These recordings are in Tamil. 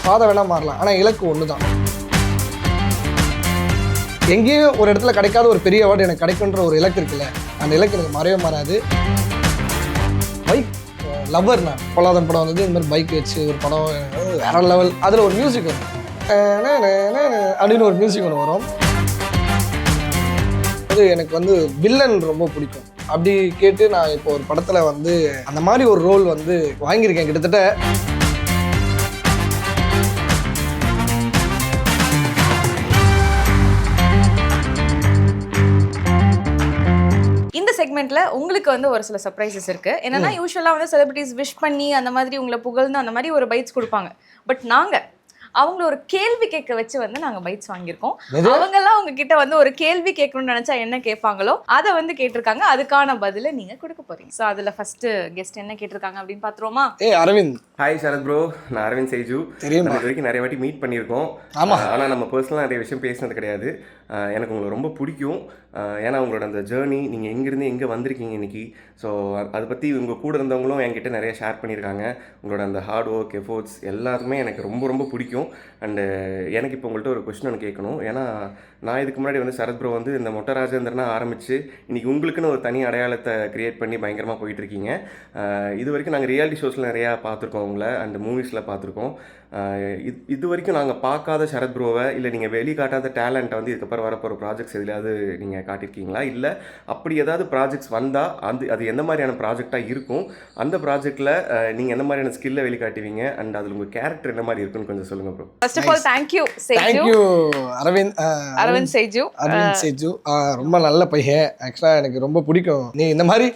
பாதை வேணால் மாறலாம், ஆனால் இலக்கு ஒன்று தான். எங்கேயும் ஒரு இடத்துல கிடைக்காத ஒரு பெரிய அவார்டு எனக்கு கிடைக்குன்ற ஒரு இலக்கு இருக்குல்ல, அந்த இலக்கு எனக்கு மாறவே மாறாது. பைக் லவ்வர் நான். பொல்லாதன் படம் வந்தது, இந்த மாதிரி பைக் வச்சு ஒரு படம் வேற லெவல். அதில் ஒரு மியூசிக் வரும், அப்படின்னு ஒரு மியூசிக் ஒன்று வரும். அது எனக்கு வந்து வில்லன் ரொம்ப பிடிக்கும். அப்படி கேட்டு நான் இப்போ ஒரு படத்தில் வந்து அந்த மாதிரி ஒரு ரோல் வந்து வாங்கியிருக்கேன். கிட்டத்தட்ட இந்த செக்மெண்ட்ல உங்களுக்கு வந்து ஒரு சில சர்ப்ரைசஸ் இருக்கு. என்னன்னா யூஸ்வலா வந்து செலிபிரிட்டிஸ் விஷ் பண்ணி அந்த மாதிரி உங்களை புகழ்ந்து அந்த மாதிரி ஒரு பைட்ஸ் கொடுப்பாங்க. பட் நாங்க அவங்கள ஒரு கேள்வி கேட்க வச்சு வந்து நாங்க பைட்ஸ் வாங்கியிருக்கோம். அவங்க எல்லாம் உங்ககிட்ட வந்து ஒரு கேள்வி கேட்கணும்னு நினைச்சா என்ன கேட்பாங்களோ அதை வந்து கேட்டிருக்காங்க. அதுக்கான பதில நீங்க கொடுக்க போறீங்க. ஸோ அதுல ஃபர்ஸ்ட் கெஸ்ட் என்ன கேட்டிருக்காங்க அப்படின்னு பாத்துருவோமா? அரவிந்த். ஹாய் சரத் ப்ரோ, நான் அரவிந்த் சேஜு. தெரியும், இது வரைக்கும் நிறைய வாட்டி மீட் பண்ணியிருக்கோம். ஆனால் நம்ம பர்சனலாக நிறைய விஷயம் பேசினது கிடையாது. எனக்கு உங்களை ரொம்ப பிடிக்கும். ஏன்னா உங்களோட அந்த ஜேர்னி, நீங்கள் எங்கேருந்து எங்கே வந்திருக்கீங்க இன்றைக்கி, ஸோ அதை பற்றி உங்கள் கூட இருந்தவங்களும் என்கிட்ட நிறைய ஷேர் பண்ணியிருக்காங்க. உங்களோட அந்த ஹார்ட் ஒர்க், எஃபோர்ட்ஸ் எல்லாருமே எனக்கு ரொம்ப ரொம்ப பிடிக்கும். அண்டு எனக்கு இப்போ உங்கள்கிட்ட ஒரு கொஸ்டின் ஒன்று கேட்கணும். ஏன்னா நான் இதுக்கு முன்னாடி வந்து சரத் ப்ரோ வந்து இந்த மொட்டை ராஜேந்திரனா ஆரம்பித்து இன்றைக்கி உங்களுக்குன்னு ஒரு தனி அடையாளத்தை க்ரியேட் பண்ணி பயங்கரமாக போயிட்டுருக்கீங்க. இது வரைக்கும் நாங்கள் ரியாலிட்டி ஷோஸில் நிறையா பார்த்துருக்கோம் உங்களை, அண்ட் மூவிஸில் பார்த்துருக்கோம். இது வரைக்கும் நாங்கள் பார்க்காத சரத் ப்ரோவை, இல்லை நீங்கள் வெளிக்காட்டாத டேலண்ட்டை வந்து இதுக்கப்புறம் வரப்போகிற ப்ராஜெக்ட்ஸ் எதுலையாவது நீங்கள் காட்டியிருக்கீங்களா? இல்லை அப்படி ஏதாவது ப்ராஜெக்ட்ஸ் வந்தால் அது எந்த மாதிரியான ப்ராஜெக்டாக இருக்கும்? அந்த ப்ராஜெக்டில் நீங்கள் எந்த மாதிரியான ஸ்கில்லை வெளிக்காட்டுவீங்க? அண்ட் அதில் உங்கள் கேரக்டர் என்ன மாதிரி இருக்குன்னு கொஞ்சம் சொல்லுங்கள் bro. First of all thank you Aravind Seju. ரொம்ப நல்ல பையன். ஆக்சுவலாக எனக்கு ரொம்ப பிடிக்கும். நீ இந்த மாதிரி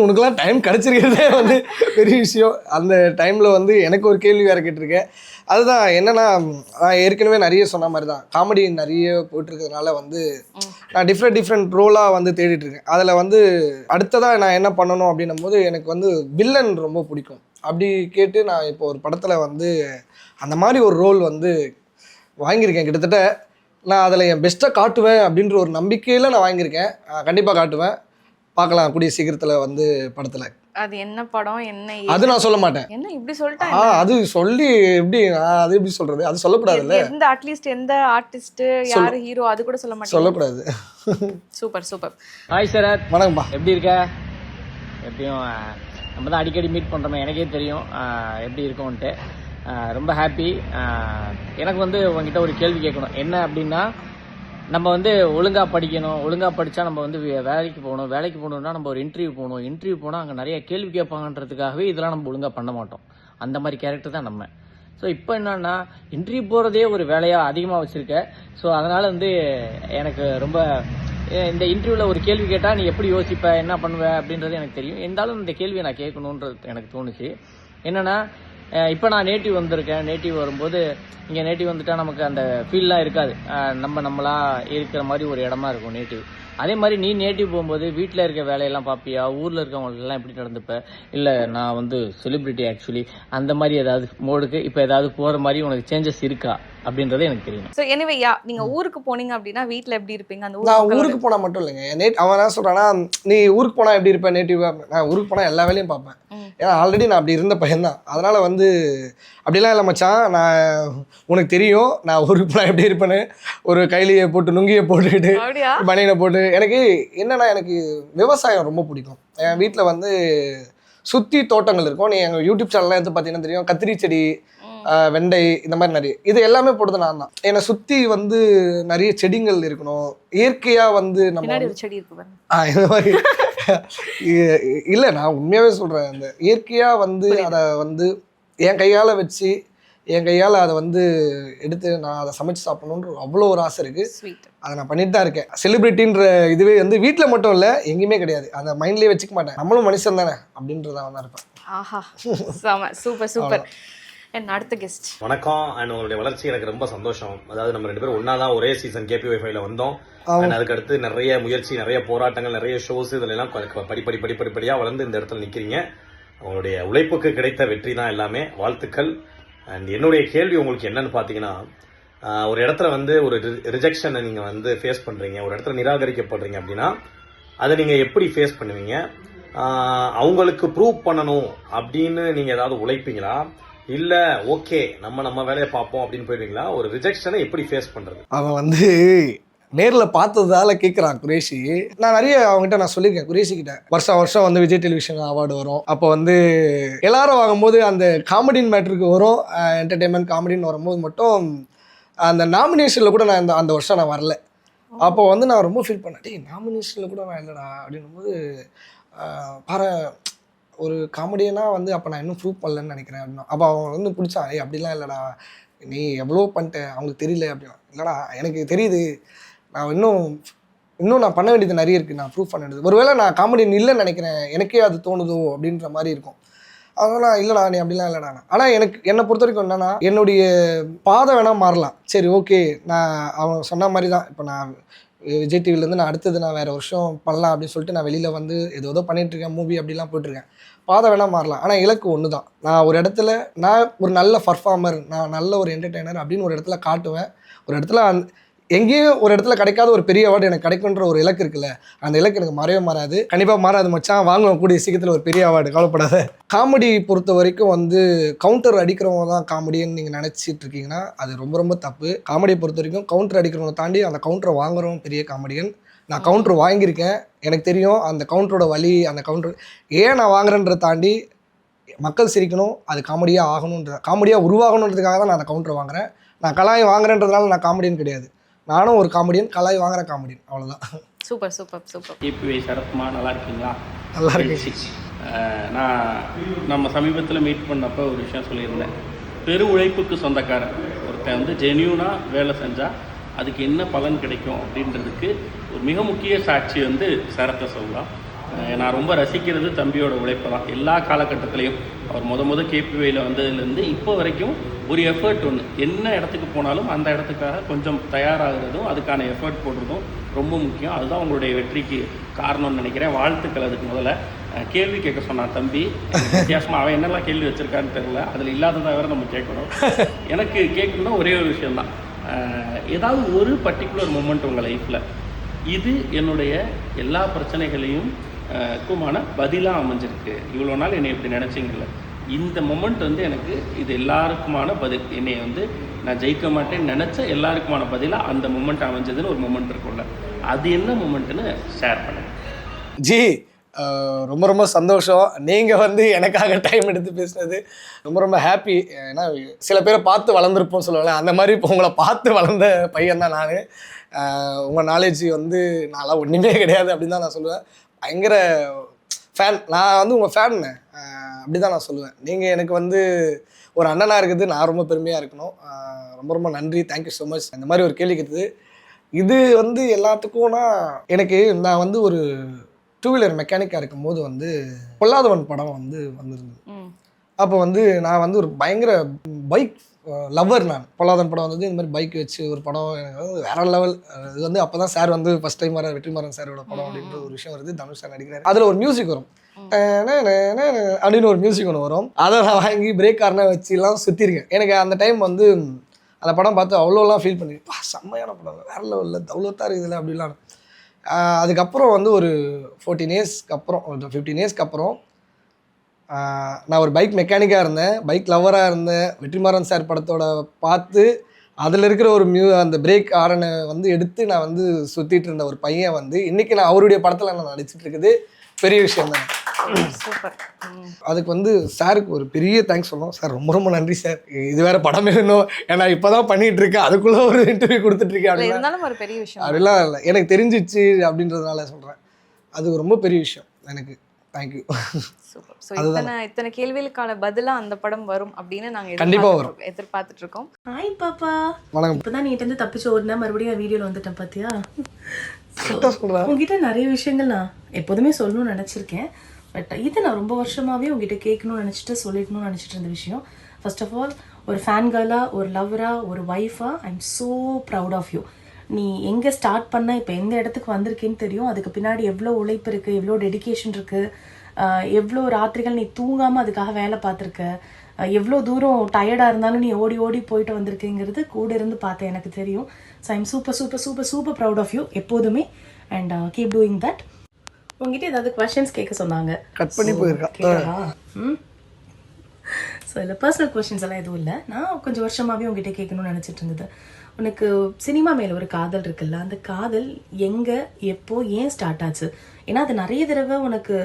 உனக்குலாம் டைம் கிடச்சிருக்கிறதே வந்து பெரிய விஷயம். அந்த டைமில் வந்து எனக்கு ஒரு கேள்வி வேறு கேட்டிருக்கேன். அதுதான் என்னன்னா, நான் ஏற்கனவே நிறைய சொன்ன மாதிரி தான் காமெடி நிறைய போயிட்டுருக்கிறதுனால வந்து நான் டிஃப்ரெண்ட் ரோலாக வந்து தேடிட்டுருக்கேன். அதில் வந்து அடுத்ததாக நான் என்ன பண்ணணும் அப்படின்னும் போது எனக்கு வந்து வில்லன் ரொம்ப பிடிக்கும். அப்படி கேட்டு நான் இப்போ ஒரு படத்தில் வந்து அந்த மாதிரி ஒரு ரோல் வந்து வாங்கியிருக்கேன். கிட்டத்தட்ட நான் அதில் என் பெஸ்ட்டாக காட்டுவேன் அப்படின்ற ஒரு நம்பிக்கையில் நான் வாங்கியிருக்கேன். கண்டிப்பாக காட்டுவேன். பார்க்கலாம் கூடிய சீக்கிரத்தில் வந்து படத்தில். அது என்ன படம், என்ன அது நான் சொல்ல மாட்டேன். என்ன இப்படி சொல்லிட்டேன்? அது சொல்லி எப்படி அது எப்படி சொல்றது? அது சொல்லக்கூடாதுல்ல. எந்த அட்லீஸ்ட் எந்த ஆர்டிஸ்ட், யார் ஹீரோ அது கூட சொல்ல மாட்டேன். சொல்லக்கூடாது. சூப்பர். ஹாய் சரத், வணக்கம்பா. எப்படி இருக்க? எப்படியும் நம்ம தான் அடிக்கடி மீட் பண்ணுறோமே, எனக்கே தெரியும் எப்படி இருக்கும்ன்ட்டு. ரொம்ப ஹாப்பி. எனக்கு வந்து உங்ககிட்ட ஒரு கேள்வி கேட்கணும். என்ன அப்படின்னா, நம்ம வந்து ஒழுங்காக படிக்கணும், ஒழுங்காக படித்தா நம்ம வந்து வேலைக்கு போகணுன்னா நம்ம ஒரு இன்டர்வியூ போனால் அங்கே நிறைய கேள்வி கேட்பாங்கன்றதுக்காகவே இதெல்லாம் நம்ம ஒழுங்காக பண்ண மாட்டோம். அந்த மாதிரி கேரக்டர் தான் நம்ம. ஸோ இப்போ என்னன்னா, இன்டர்வியூ போகிறதே ஒரு வேலையாக அதிகமாக வச்சுருக்கேன். ஸோ அதனால் வந்து எனக்கு ரொம்ப இந்த இன்டர்வியூவில் ஒரு கேள்வி கேட்டால் நீ எப்படி யோசிப்ப, என்ன பண்ணுவ அப்படின்றது எனக்கு தெரியும். இருந்தாலும் இந்த கேள்வியை நான் கேட்கணுன்றது எனக்கு தோணுச்சு. என்னென்னா, இப்போ நான் நேட்டிவ் வந்திருக்கேன். நேட்டிவ் வரும்போது இங்கே நேட்டிவ் வந்துட்டா நமக்கு அந்த ஃபீல்லாம் இருக்காது. நம்மளா இருக்கிற மாதிரி ஒரு இடமா இருக்கும் நேட்டிவ். அதே மாதிரி நீ நேட்டிவ் போகும்போது வீட்டில் இருக்க வேலையெல்லாம் பார்ப்பியா? ஊரில் இருக்கவங்களுக்கெல்லாம் எப்படி நடந்துப்ப? இல்லை நான் வந்து செலிபிரிட்டி ஆக்சுவலி அந்த மாதிரி ஏதாவது மோடுக்கு இப்போ ஏதாவது போகிற மாதிரி உனக்கு சேஞ்சஸ் இருக்கா அப்படின்றது எனக்கு தெரியும். ஸோ எனிவே நீங்க ஊருக்கு போனீங்க அப்படின்னா வீட்டில் எப்படி இருப்பீங்க? அந்த நான் ஊருக்கு போனால் மட்டும் இல்லைங்க, அவன் என்ன சொல்கிறான்னா, நீ ஊருக்கு போனால் எப்படி இருப்பேன் நேட்டிவாக? நான் ஊருக்கு போனால் எல்லா வேலையும் பார்ப்பேன். ஏன்னா ஆல்ரெடி நான் அப்படி இருந்த பையன்தான். அதனால் வந்து அப்படிலாம் இல்லை மச்சான், நான் உனக்கு தெரியும் நான் ஊருக்கு போனால் எப்படி இருப்பேன்னு. ஒரு கைலியை போட்டு லுங்கியை போட்டுக்கிட்டு பனியனை போட்டு. எனக்கு என்னன்னா, எனக்கு விவசாயம் ரொம்ப பிடிக்கும். என் வீட்டில் வந்து சுற்றி தோட்டங்கள் இருக்கும். நீ எங்கள் யூடியூப் சேனல்லாம் எடுத்து பார்த்தீங்கன்னா தெரியும். கத்திரி செடி, வெண்டை, இந்த மாதிரி நிறைய இது எல்லாமே போடுறது நான் தான். என்னை சுற்றி வந்து நிறைய செடிகள் இருக்கணும். இயற்கையாக வந்து நம்ம செடி இருக்கு இந்த மாதிரி இல்லை, நான் உண்மையாகவே சொல்கிறேன். அந்த இயற்கையாக வந்து அதை வந்து என் கையால் வச்சு என் கையால் அதை வந்து எடுத்து நான் அதை சமைச்சு சாப்பிடணுன்ற அவ்வளோ ஒரு ஆசை இருக்குது. அதை நான் பண்ணிட்டு தான் இருக்கேன். செலிபிரிட்டின்ற இதுவே வந்து வீட்டில் மட்டும் இல்லை, எங்கேயுமே கிடையாது. அதை மைண்ட்லேயே வச்சுக்க மாட்டேன். நம்மளும் மனுஷன் தானே அப்படின்றதான் தான் இருப்பேன். ஆஹா, சூப்பர். என் அடுத்த கெஸ்ட். வணக்கம். அண்ட் உங்களுடைய வளர்ச்சி எனக்கு ரொம்ப சந்தோஷம். அதாவது நம்ம 2 பேரும் ஒன்னா தான் ஒரே சீசன் KPY5ல வந்தோம். அதுக்கடுத்து நிறைய முயற்சி, நிறைய போராட்டங்கள், நிறைய ஷோஸ் இதெல்லாம் படிப்படியா வளர்ந்து இந்த இடத்துல நிக்கிறீங்க. உங்களுடைய உழைப்புக்கு கிடைத்த வெற்றி தான் எல்லாமே. வாழ்த்துக்கள். அண்ட் என்னுடைய கேள்வி உங்களுக்கு என்னன்னு பாத்தீங்கன்னா, ஒரு இடத்துல வந்து ஒரு ரிஜெக்ஷனை நீங்க வந்து ஃபேஸ் பண்றீங்க, ஒரு இடத்துல நிராகரிக்கப்படுறீங்க அப்படின்னா அதை நீங்க எப்படி ஃபேஸ் பண்ணுவீங்க? அவங்களுக்கு ப்ரூவ் பண்ணணும் அப்படின்னு நீங்க ஏதாவது உழைப்பீங்களா? இல்ல ஓகே நம்ம வேலையை பார்ப்போம் அப்படின்னு போயிடுவீங்களா? ஒரு ரிஜெக்ஷனை எப்படி ஃபேஸ் பண்றது? அவன் வந்து நேரில் பார்த்ததால கேட்குறான் குரேஷி. நான் நிறைய அவங்ககிட்ட நான் சொல்லியிருக்கேன் குரேஷி கிட்ட. வருஷம் வந்து விஜய் டெலிவிஷன் அவார்டு வரும். அப்போ வந்து எல்லாரும் வாங்கும்போது அந்த காமெடின் மேட்ருக்கு வரும், என்டர்டெயின்மெண்ட் காமெடின்னு வரும்போது மட்டும் அந்த நாமினேஷனில் கூட நான் அந்த வருஷம் நான் வரல. அப்போ வந்து நான் ரொம்ப ஃபீல் பண்ணேன், டேய் நாமினேஷனில் கூட நான் இல்லைடா அப்படின்னும்போது பாரு ஒரு காமெடியனாக வந்து அப்போ நான் இன்னும் ப்ரூவ் பண்ணலன்னு நினைக்கிறேன் அப்படின்னா. அப்போ அவன் வந்து பிடிச்சான், ஏய் அப்படிலாம் இல்லைடா நீ எவ்வளோ பண்ணிட்டேன் அவங்களுக்கு தெரியல அப்படின்னா. இல்லைடா எனக்கு தெரியுது, நான் இன்னும் நான் பண்ண வேண்டியது நிறைய இருக்குது, நான் ப்ரூவ் பண்ண வேண்டியது. ஒருவேளை நான் காமெடியன் இல்லைன்னு நினைக்கிறேன், எனக்கே அது தோணுதோ அப்படின்ற மாதிரி இருக்கும். அதனால் இல்லைடா நீ அப்படிலாம் இல்லைடா. ஆனால் என்னை பொறுத்த வரைக்கும் என்னென்னா என்னுடைய பாதை வேணால் மாறலாம். சரி ஓகே, நான் அவன் சொன்ன மாதிரி தான் இப்போ நான் விஜய் டிவிலேருந்து நான் அடுத்தது நான் வேறு வருஷம் பண்ணலாம் அப்படின்னு சொல்லிட்டு நான் வெளியில் வந்து ஏதோ பண்ணிகிட்ருக்கேன், மூவி அப்படிலாம் போயிட்டுருக்கேன். பாதை வேணால் மாறலாம், ஆனால் இலக்கு ஒன்று தான். நான் ஒரு இடத்துல நான் ஒரு நல்ல பர்ஃபார்மர், நான் நல்ல ஒரு என்டர்டெய்னர் அப்படின்னு ஒரு இடத்துல காட்டுவேன். ஒரு இடத்துல எங்கேயும் ஒரு இடத்துல கிடைக்காத ஒரு பெரிய அவார்டு எனக்கு கிடைக்குன்ற ஒரு இலக்கு இருக்குல்ல, அந்த இலக்கு எனக்கு மாறவே மாறாது, கண்டிப்பாக மாறாது மச்சான். வாங்குவோம் கூடிய சீக்கிரத்தில் ஒரு பெரிய அவார்டு, கவலைப்படாத. காமெடி பொறுத்த வரைக்கும் வந்து கவுண்டர் அடிக்கிறவங்க தான் காமெடின்னு நீங்கள் நினச்சிட்டு இருக்கீங்கன்னா அது ரொம்ப ரொம்ப தப்பு. காமெடியை பொறுத்த வரைக்கும் கவுண்டர் அடிக்கிறவங்க தாண்டி அந்த கவுண்டரை வாங்குறவங்க பெரிய காமெடியன். நான் கவுண்டர் வாங்கியிருக்கேன், எனக்கு தெரியும் அந்த கவுண்டரோட வலி. அந்த கவுண்டர் ஏன் நான் வாங்குறேன்றதை தாண்டி மக்கள் சிரிக்கணும், அது காமெடியாக ஆகணுன்ற காமெடியாக உருவாகணுன்றதுக்காக தான் நான் அந்த கவுண்டரை வாங்குறேன். நான் கலாய் வாங்குறேன்றதுனால நான் காமெடியன் கிடையாது, நானும் ஒரு காமெடியன், கலாய் வாங்குற காமெடியன், அவ்வளோதான். Super super super. கேபிஒய் சரத்மா நல்லா இருக்கீங்களா? நல்லா இருக்கு. நான் நம்ம சமீபத்தில் மீட் பண்ணப்போ ஒரு விஷயம் சொல்லியிருந்தேன். பெரு உழைப்புக்கு சொந்தக்காரன் ஒருத்தன் வந்து ஜென்யூனாக வேலை செஞ்சால் அதுக்கு என்ன பலன் கிடைக்கும் அப்படின்றதுக்கு ஒரு மிக முக்கிய சாட்சி வந்து சரத்தை சொல்லலாம். நான் ரொம்ப ரசிக்கிறது தம்பியோட உழைப்பை தான். எல்லா காலகட்டத்திலையும் அவர் முத கேபிஒயில் வந்ததுலேருந்து இப்போ வரைக்கும் ஒரு எஃபர்ட் ஒன்று, என்ன இடத்துக்கு போனாலும் அந்த இடத்துக்காக கொஞ்சம் தயாராகிறதும் அதுக்கான எஃபர்ட் போடுறதும் ரொம்ப முக்கியம். அதுதான் உங்களுடைய வெற்றிக்கு காரணம்னு நினைக்கிறேன். வாழ்த்துக்கள். அதுக்கு முதல்ல கேள்வி கேட்க சொன்னான் தம்பி, வித்தியாசமாக அவன் என்னெல்லாம் கேள்வி வச்சுருக்கான்னு தெரில, அதில் இல்லாததாக வேறு நம்ம கேட்கணும். எனக்கு கேட்கணுன்னா ஒரே ஒரு விஷயந்தான், ஏதாவது ஒரு பர்டிகுலர் மூமெண்ட் உங்கள் லைஃப்பில் இது என்னுடைய எல்லா பிரச்சனைகளையும் க்குமான பதிலாக அமைஞ்சிருக்கு, இவ்வளோ நாள் என்னை இப்படி நினச்சிங்கல்ல, இந்த மொமெண்ட் வந்து எனக்கு இது எல்லாருக்குமான பதில், என்னை வந்து நான் ஜெயிக்க மாட்டேன்னு நினச்ச எல்லாருக்குமான பதிலாக அந்த மொமெண்ட் அமைஞ்சதுன்னு ஒரு மொமெண்ட் இருக்கும்ல, அது என்ன மொமெண்ட்டுன்னு ஷேர் பண்ணுங்க. ஜி ரொம்ப ரொம்ப சந்தோஷம், நீங்கள் வந்து எனக்காக டைம் எடுத்து பேசுனது ரொம்ப ரொம்ப ஹாப்பி. ஏன்னா சில பேரை பார்த்து வளர்ந்துருப்போம் சொல்லுவாங்க, அந்த மாதிரி இப்போ உங்களை பார்த்து வளர்ந்த பையன் தான் நான். உங்கள் நாலேஜ் வந்து நான்லாம் ஒன்றுமே கிடையாது அப்படின்னு தான் நான் சொல்லுவேன். பயங்கர ஃபேன், நான் வந்து உங்கள் ஃபேன்னு அப்படி தான் நான் சொல்லுவேன். நீங்கள் எனக்கு வந்து ஒரு அண்ணனாக இருக்குது, நான் ரொம்ப பெருமையாக இருக்கணும். ரொம்ப ரொம்ப நன்றி, தேங்க்யூ ஸோ மச். இந்த மாதிரி ஒரு கேள்வி கேட்டது இது வந்து எல்லாத்துக்கும்னா, எனக்கு நான் வந்து ஒரு 2 வீலர் மெக்கானிக்காக இருக்கும்போது வந்து பொல்லாதவன் படம் வந்து வந்திருந்தது. அப்போ வந்து நான் வந்து ஒரு பயங்கர பைக் லவ்வர். நான் பொல்லாதவன் படம் வந்தது, இந்த மாதிரி பைக் வச்சு ஒரு படம் எனக்கு வந்து வேற லெவல். இது வந்து அப்போ தான் சார் வந்து ஃபஸ்ட் டைம் வெற்றிமாறன் சாரோட படம் அப்படின்ற ஒரு விஷயம் வருது, தனுஷ் சார் நடிக்கிறார். அதில் ஒரு மியூசிக் வரும், அப்படின்னு ஒரு மியூசிக் ஒன்று வரும். அதை நான் வாங்கி பிரேக் காரனை வச்சுலாம் சுற்றிருக்கேன். எனக்கு அந்த டைம் வந்து அந்த படம் பார்த்து அவ்வளோலாம் ஃபீல் பண்ணி, செம்மையான படம், வேற லெவலில் தௌலத்தாக இருக்குதுல்ல அப்படிலாம். அதுக்கப்புறம் வந்து ஒரு 14 இயர்ஸ்க்கு அப்புறம், ஒரு 15 இயர்ஸ்க்கு அப்புறம் நான் ஒரு பைக் மெக்கானிக்காக இருந்தேன், பைக் லவ்வராக இருந்தேன். வெற்றிமாறன் சார் படத்தோட பார்த்து அதில் இருக்கிற ஒரு அந்த பிரேக் ஆரனை வந்து எடுத்து நான் வந்து சுற்றிட்டு இருந்த ஒரு பையன் வந்து இன்றைக்கி நான் அவருடைய படத்தில் நான் நடிச்சிட்டு இருக்குது பெரிய விஷயம் தான். அதுக்கு வந்து சாருக்கு ஒரு பெரிய தேங்க்ஸ் சொல்லணும். சார் ரொம்ப ரொம்ப நன்றி சார், இது வேற படமே வேணும், ஏன்னா இப்போ தான் பண்ணிகிட்டு இருக்கேன், அதுக்குள்ளே ஒரு இன்டர்வியூ கொடுத்துட்ருக்கேன் அப்படின்னா ஒரு பெரிய விஷயம் அப்படிலாம் இல்லை, எனக்கு தெரிஞ்சிச்சு அப்படின்றதுனால சொல்கிறேன். அது ரொம்ப பெரிய விஷயம் எனக்கு. தேங்க்யூ. சூப்பர். ஸோ இத்தனை கேள்விகளுக்கான பதிலாக அந்த படம் வரும் அப்படின்னு நாங்கள் கண்டிப்பாக வரும், எதிர்பார்த்துட்டு இருக்கோம். ஹாய் பாப்பா, வணக்கம். இப்போதான் நீ இருந்து தப்பிச்சு ஓடுனா மறுபடியும் வீடியோவில் வந்துட்டேன் பார்த்தியா? உங்ககிட்ட நிறைய விஷயங்கள் நான் எப்போதுமே சொல்லணும்னு நினச்சிருக்கேன். பட் இது நான் ரொம்ப வருஷமாகவே உங்ககிட்ட கேட்கணும்னு நினச்சிட்டு சொல்லிடணும்னு நினச்சிட்டு இருந்த விஷயம். ஃபர்ஸ்ட் ஆஃப் ஆல், ஒரு ஃபேன் கேர்லாக, ஒரு லவ்வராக, ஒரு ஒய்ஃபாக I am so proud of you. நீ எங்கே ஸ்டார்ட் பண்ண இப்போ எந்த இடத்துக்கு வந்திருக்கேன்னு தெரியும். அதுக்கு பின்னாடி எவ்வளோ உழைப்பு இருக்குது, எவ்வளோ டெடிகேஷன் இருக்குது, எவ்வளோ ராத்திரிகள் நீ தூங்காமல் அதுக்காக வேலை பார்த்துருக்க, எவ்வளோ தூரம் டயர்டாக இருந்தாலும் நீ ஓடி ஓடி போயிட்டு வந்திருக்கேங்கிறது கூட இருந்து பார்த்தேன், எனக்கு தெரியும். So I am super super super super proud of you எப்போதுமே. And keep doing that. உங்ககிட்ட ஏதாவது கொஸ்டின்ஸ் கேட்க சொன்னாங்க, கட் பண்ணி போயிருக்கா. ஸோ இல்லை பர்சனல் கொஷின்ஸ் எல்லாம் எதுவும் இல்லை. நான் கொஞ்சம் வருஷமாகவே உங்ககிட்ட கேட்கணும்னு நினச்சிட்டு இருந்தது. உனக்கு சினிமா மேலே ஒரு காதல் இருக்குல்ல, அந்த காதல் எங்கே எப்போ ஏன் ஸ்டார்ட் ஆச்சு? ஏன்னா அது நிறைய தடவை உனக்கு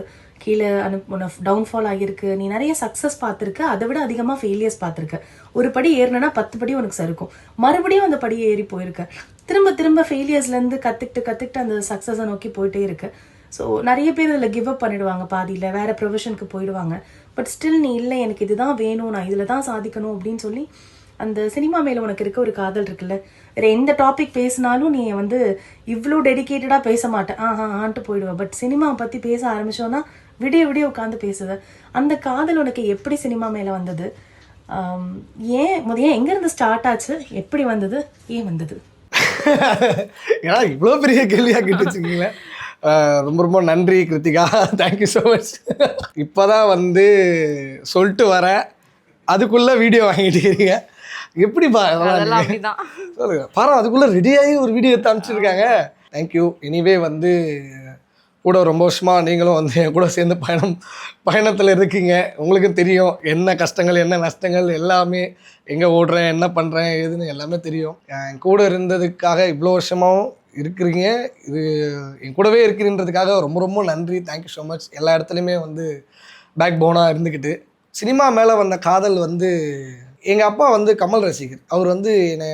கீழே உனக்கு டவுன்ஃபால் ஆகியிருக்கு, நீ நிறைய சக்ஸஸ் பார்த்துருக்க, அதை விட அதிகமாக ஃபெயிலியர்ஸ் பார்த்துருக்க. ஒரு படி ஏறினா 10 படி உனக்கு சறுக்கும், மறுபடியும் அந்த படியை ஏறி போயிருக்க, திரும்ப திரும்ப ஃபெயிலியர்ஸ்லேருந்து கற்றுக்கிட்டு அந்த சக்ஸஸை நோக்கி போயிட்டே இருக்கு. ஸோ நிறைய பேர் இதில் கிவ் அப் பண்ணிடுவாங்க, பாதியில் வேற ப்ரொஃபஷனுக்கு போயிடுவாங்க. பட் ஸ்டில் நீ இல்லை, எனக்கு இதுதான் வேணும், நான் இதில் தான் சாதிக்கணும் அப்படின்னு சொல்லி அந்த சினிமா மேலே உனக்கு இருக்க ஒரு காதல் இருக்குல்ல. வேற எந்த டாபிக் பேசினாலும் நீ வந்து இவ்வளோ டெடிக்கேட்டடாக பேச மாட்டேன், ஆன்ட்டு போயிடுவேன். பட் சினிமாவை பற்றி பேச ஆரம்பிச்சோன்னா விடிய உட்காந்து பேசுவேன். அந்த காதல் உனக்கு எப்படி சினிமா மேலே வந்தது? ஏன் எங்கேருந்து ஸ்டார்ட் ஆச்சு? எப்படி வந்தது? ஏன் வந்தது? ஏன்னா இவ்வளோ பெரிய கேள்வியாக கேட்டுச்சுங்களே. ரொம்ப ரொம்ப நன்றி கிருத்திகா, தேங்க்யூ ஸோ மச். இப்போ தான் வந்து சொல்லிட்டு வரேன், அதுக்குள்ளே வீடியோ வாங்கிட்டு இருக்கீங்க. எப்படிப்பா அதெல்லாம் அப்படிதான். சொல்லுங்க பாரு, அதுக்குள்ளே ரெடியாகி ஒரு வீடியோ எடுத்து அனுப்பிச்சிருக்காங்க. தேங்க்யூ. எனிவே வந்து கூட ரொம்ப வருஷமாக நீங்களும் வந்து என் கூட சேர்ந்து பயணத்தில் இருக்கீங்க. உங்களுக்கும் தெரியும் என்ன கஷ்டங்கள் என்ன நஷ்டங்கள் எல்லாமே, எங்கே ஓடுறேன் என்ன பண்ணுறேன் ஏதுன்னு எல்லாமே தெரியும். என் கூட இருந்ததுக்காக இவ்வளோ வருஷமாகவும் இருக்கிறீங்க, இது என் கூடவே இருக்கிறன்றதுக்காக ரொம்ப ரொம்ப நன்றி. Thank you so much. எல்லா இடத்துலையுமே வந்து பேக் போனாக இருந்துக்கிட்டு. சினிமா மேலே வந்த காதல் வந்து எங்கள் அப்பா வந்து கமல் ரசிகர். அவர் வந்து என்னை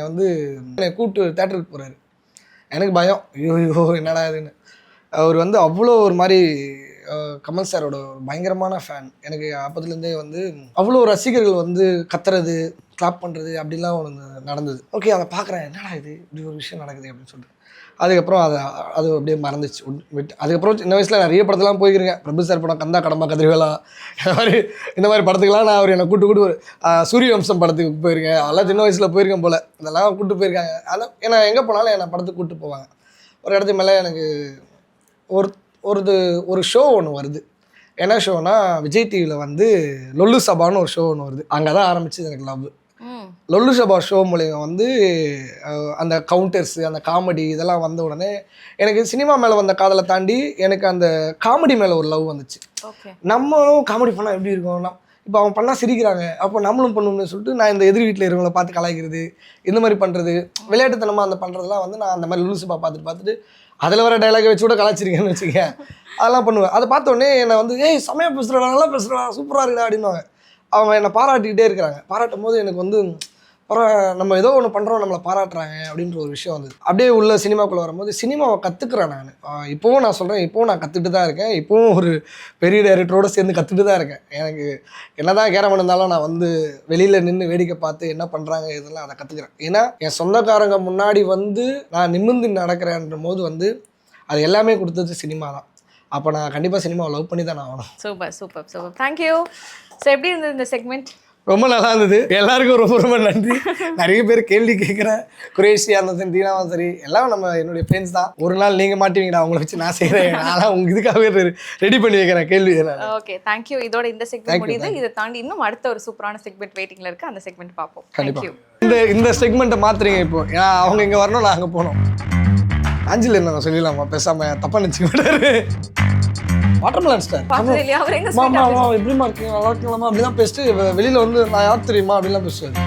கூப்பிட்டு தேட்டருக்கு போகிறாரு. எனக்கு பயம், ஐயோ என்னடா இதுன்னு. அவர் வந்து அவ்வளோ ஒரு மாதிரி கமல் சாரோட பயங்கரமான ஃபேன். எனக்கு அப்பத்துலேருந்தே வந்து அவ்வளோ ரசிகர்கள் வந்து கத்துறது கிளாப் பண்ணுறது அப்படிலாம் ஒன்று நடந்தது. ஓகே, அதை பார்க்குறேன், என்னடா இது இப்படி ஒரு விஷயம் நடக்குது அப்படின்னு சொல்லிட்டு அதுக்கப்புறம் அது அப்படியே மறந்துச்சு விட்டு. அதுக்கப்புறம் சின்ன வயசில் நிறைய படத்தெல்லாம் போய்க்கிறேங்க. பிரபு சார் படம், கந்தா கடம்பா கதிர்வேலா, இந்த மாதிரி படத்துக்கெலாம் நான் அவர் என்னை கூட்டு சூரிய வம்சம் படத்துக்கு போயிருக்கேன். அதெல்லாம் சின்ன வயசில் போயிருக்கேன் போல், அதெல்லாம் கூப்பிட்டு போயிருக்காங்க. அதெல்லாம் ஏன்னா எங்கே போனாலும் என்னை படத்துக்கு கூப்பிட்டு போவாங்க. ஒரு இடத்துக்கு மேலே எனக்கு ஒரு ஷோ ஒன்று வருது. என்ன ஷோனா, விஜய் டிவியில் வந்து லொல்லு சபான்னு ஒரு ஷோ ஒன்று வருது. அங்கே தான் ஆரம்பிச்சு எனக்கு லவ். லொல்லு சபா ஷோ மூலியம் வந்து அந்த கவுண்டர்ஸு, அந்த காமெடி இதெல்லாம் வந்த உடனே எனக்கு சினிமா மேலே வந்த காதலை தாண்டி எனக்கு அந்த காமெடி மேலே ஒரு லவ் வந்துச்சு. நம்மளும் காமெடி பண்ணால் எப்படி இருக்கும், இப்போ அவன் பண்ணால் சிரிக்கிறாங்க, அப்போ நம்மளும் பண்ணணும்னு சொல்லிட்டு நான் இந்த எதிர் வீட்டில் இருக்கவங்கள பார்த்து கலாய்க்கிறது, இந்த மாதிரி பண்ணுறது, விளையாட்டுத்தனமாக அந்த பண்ணுறதுலாம் வந்து நான் அந்த மாதிரி லொல்லு சபா பார்த்துட்டு அதில் வர டைலாகை வச்சு கூட கலாய்ச்சிருக்கேன்னு வச்சுக்க, அதெல்லாம் பண்ணுவேன். அதை பார்த்தோன்னே என்னை வந்து ஏய் செமையாக பேசுகிறா, நல்லா பேசுகிறா, சூப்பராக இருக்குடா அப்படின்வாங்க. அவங்க என்னை பாராட்டிக்கிட்டே இருக்கிறாங்க. பாராட்டும் போது எனக்கு வந்து நம்ம ஏதோ ஒன்று பண்ணுறோம், நம்மளை பாராட்டுறாங்க அப்படின்ற ஒரு விஷயம் வந்தது. அப்படியே உள்ள சினிமாக்குள்ளே வரும்போது சினிமாவை கற்றுக்குறேன் நான். இப்போவும் நான் சொல்கிறேன், இப்போவும் நான் கற்றுட்டு தான் இருக்கேன். இப்போவும் ஒரு பெரிய டைரக்டரோடு சேர்ந்து கற்றுட்டு தான் இருக்கேன். எனக்கு என்ன தான் கேரம் இருந்தாலும் நான் வந்து வெளியில் நின்று வேடிக்கை பார்த்து என்ன பண்ணுறாங்க இதெல்லாம் அதை கற்றுக்குறேன். ஏன்னா என் சொந்தக்காரங்க முன்னாடி வந்து நான் நிமிர்ந்து நடக்கிறேன்ற போது வந்து அது எல்லாமே கொடுத்தது சினிமா தான். அப்போ நான் கண்டிப்பாக சினிமாவை லவ் பண்ணி தான் நான் ஆகணும். Super thank you. ஸோ எப்படி இருந்தது இந்த செக்மெண்ட்? ரொம்ப நல்லா இருந்தது. எல்லாருக்கும் ரொம்ப ரொம்ப நன்றி. நிறைய பேர் கேள்வி கேட்குறேன், குரேஷியா இருந்தது, தீனாவும் சரி, எல்லாம் நம்ம என்னுடைய ஃப்ரெண்ட்ஸ் தான். ஒரு நாள் நீங்கள் மாட்டுவீங்கடா, அவங்கள வச்சு நான் செய்கிறேன், நான் உங்க இதுக்காகவே ரெடி பண்ணி வைக்கிறேன் கேள்வி. Okay, thank you. இதோட இந்த செக்மெண்ட் முடியுது. இதை தாண்டி இன்னும் அடுத்த ஒரு சூப்பரான செக்மெண்ட் வெயிட்டிங்ல இருக்கு. அந்த செக்மெண்ட் பார்ப்போம். கண்டிப்பாக இந்த செக்மெண்ட்டை மாத்துறீங்க இப்போ, ஏன்னா அவங்க இங்கே வரணும், நான் அங்கே போகணும். அஞ்சில் என்ன சொல்லிடலாமா, பேசாமல் தப்பாக நினச்சிக்க மாட்டாரு. வாட்டர்மெலன் ஸ்டார் எப்படிமா இருக்கீங்க, நல்லா இருக்கீங்களாமா அப்படிலாம் பேசிட்டு வெளியில் வந்து நான் யார் தெரியுமா அப்படிலாம் பேசுவார்.